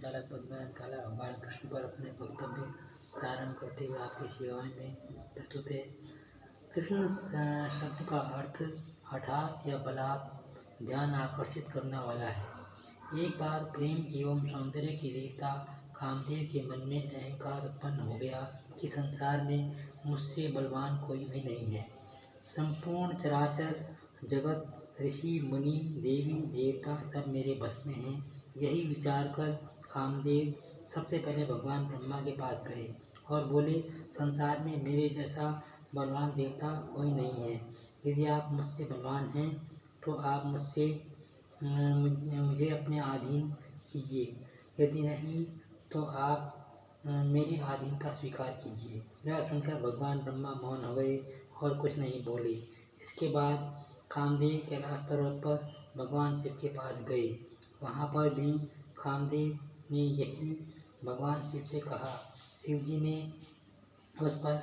संचालक पद में काला भगवान कृष्ण पर अपने वक्तव्य प्रारंभ करते हुए आपकी सेवाएं में प्रस्तुत है। कृष्ण शब्द का अर्थ हठात या बलात् ध्यान आकर्षित करने वाला है। एक बार प्रेम एवं सौंदर्य के देवता कामदेव के मन में अहंकार उत्पन्न हो गया कि संसार में मुझसे बलवान कोई भी नहीं है। संपूर्ण चराचर जगत, ऋषि मुनि, देवी देवता सब मेरे बस में हैं। यही विचार कर कामदेव सबसे पहले भगवान ब्रह्मा के पास गए और बोले, संसार में मेरे जैसा बलवान देवता कोई नहीं है। यदि आप मुझसे बलवान हैं तो आप मुझे अपने अधीन कीजिए, यदि नहीं तो आप मेरी अधीनता स्वीकार कीजिए। यह सुनकर भगवान ब्रह्मा मौन हो गए और कुछ नहीं बोले। इसके बाद कामदेव कैलाश पर्वत पर भगवान शिव के पास गए। वहाँ पर भी कामदेव ने यही भगवान शिव से कहा। शिव जी ने उस पर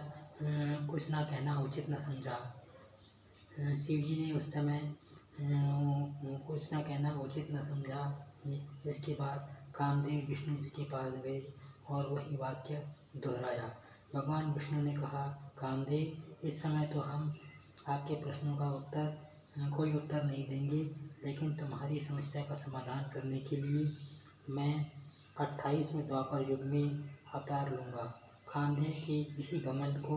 कुछ ना कहना उचित न समझा। शिव जी ने उस समय कुछ ना कहना उचित न समझा। इसके बाद कामदेव विष्णु जी के पास गए और वही वाक्य दोहराया। भगवान विष्णु ने कहा, कामदेव, इस समय तो हम आपके प्रश्नों का कोई उत्तर नहीं देंगे, लेकिन तुम्हारी समस्या का समाधान करने के लिए मैं 28वें द्वापर युग में अवतार लूँगा। कामदेव के इसी घमंड को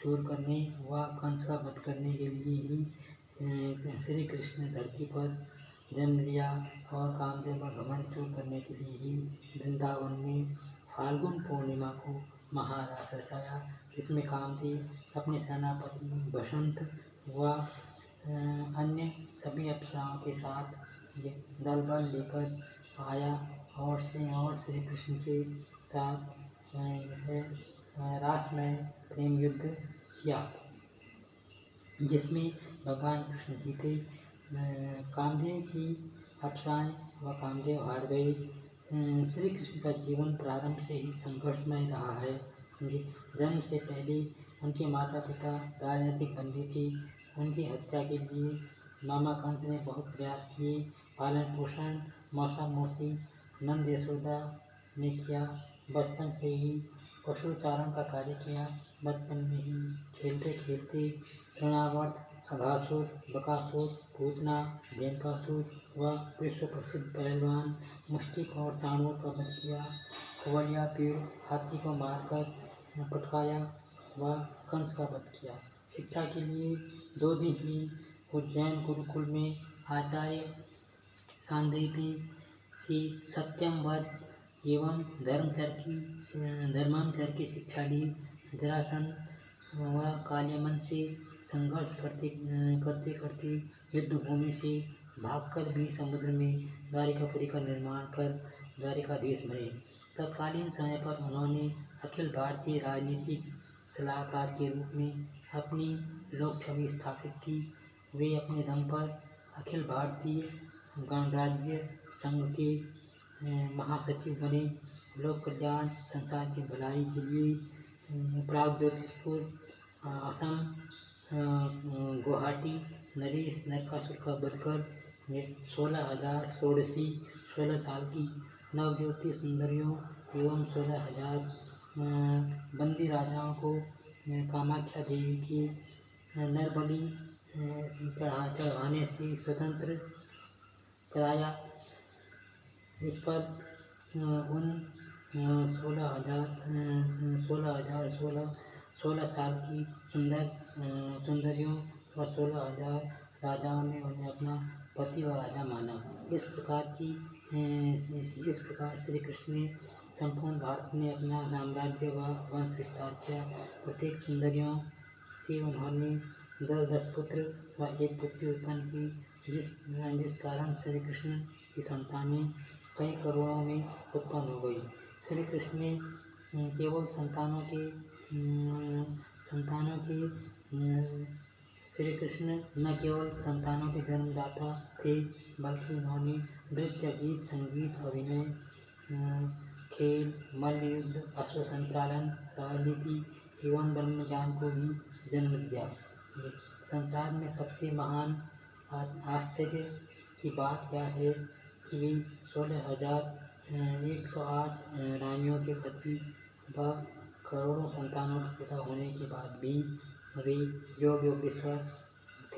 दूर करने व कंस का वध करने के लिए ही श्री कृष्ण ने धरती पर जन्म लिया और कामदेव का घमंड दूर करने के लिए ही वृंदावन में फाल्गुन पूर्णिमा को महारास रचाया, जिसमें कामदेव अपने सेनापति बसंत व अन्य सभी अप्सराओं के साथ दल बल लेकर आया और श्री कृष्ण के साथ रास में प्रेम युद्ध किया, जिसमें भगवान कृष्ण जीते। कामदेव की अप्सराएं व कामदेव हार गए। श्री कृष्ण का जीवन प्रारंभ से ही संघर्षमय रहा है। जन्म से पहले उनके माता पिता राजनीतिक बंदी थे। उनकी हत्या के लिए मामा कंस ने बहुत प्रयास किए। पालन पोषण मौसा मौसी नंद यशोदा ने किया। बचपन से ही पशु चारण का कार्य किया। बचपन में ही खेलते खेलते तृणावर्त, अघासुर, बकासुर, पूतना, देवकासुर व विश्व प्रसिद्ध पहलवान मुष्टिक और चाणूर का वध किया। कुवलिया पेड़ हाथी को मारकर पटकाया व कंस का वध किया। शिक्षा के लिए 2 दिन ही उज्जैन गुरुकुल में आचार्य सांदीपनि से सत्यव्रत एवं धर्मांचर की शिक्षा ली। जरासंध व कालियमन से संघर्ष करते करते युद्ध भूमि से भागकर भी समुद्र में द्वारिकापुरी का निर्माण कर द्वारिकाधीश बने। तत्कालीन समय पर उन्होंने अखिल भारतीय राजनीतिक सलाहकार के रूप में अपनी लोक छवि स्थापित की। वे अपने दम पर अखिल भारतीय गणराज्य संघ के महासचिव बने। लोक कल्याण, संसार की भलाई के लिए प्रागज्योतिषपुर, असम, गुवाहाटी, नरेश नरकासुर का वध कर 16,000 षोडशी 16 साल की नवज्योति सुंदरियों एवं 16,000 बंदी राजाओं को कामाख्या देवी की नरबलि चढ़ाने से स्वतंत्र कराया। इस पर उन 16 साल की सुंदरियों और 16,000 राजाओं ने उन्हें अपना पति और राजा माना। इस प्रकार श्री कृष्ण ने संपूर्ण भारत में अपना साम्राज्य व वंश विस्तार किया। प्रत्येक सुंदरियों से उन्होंने 10 पुत्र व 1 पुत्री उत्पन्न की, जिस कारण श्री कृष्ण की संतानें कई करोड़ों में उत्पन्न हो गई। श्री कृष्ण ने केवल श्री कृष्ण न केवल संतानों के जन्मदाता थे, बल्कि उन्होंने नृत्य, गीत, संगीत, अभिनय, खेल, मल्ल युद्ध, अश्व संचालन, राजनीति एवं ब्रह्म ज्ञान को भी जन्म दिया। संसार में सबसे महान आश्चर्य की बात यह है कि वे 16,000 108 रानियों के पति व करोड़ों संतानों के पिता होने के बाद भी वे योगेश्वर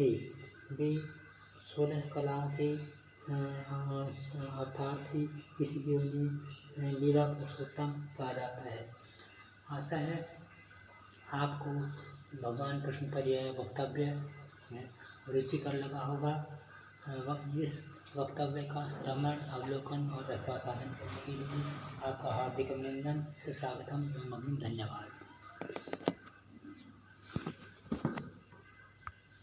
थे। वे 16 कलाओं के अवतार थे, इसलिए उन्हें लीला पुरुषोत्तम कहा जाता है। आशा है आपको भगवान कृष्ण पर यह वक्तव्य रुचिकर लगा होगा। इस वक्तव्य का श्रवण, अवलोकन और रसास्वादन करने के लिए आपका हार्दिक अभिनंदन, सुस्वागतम एवं धन्यवाद।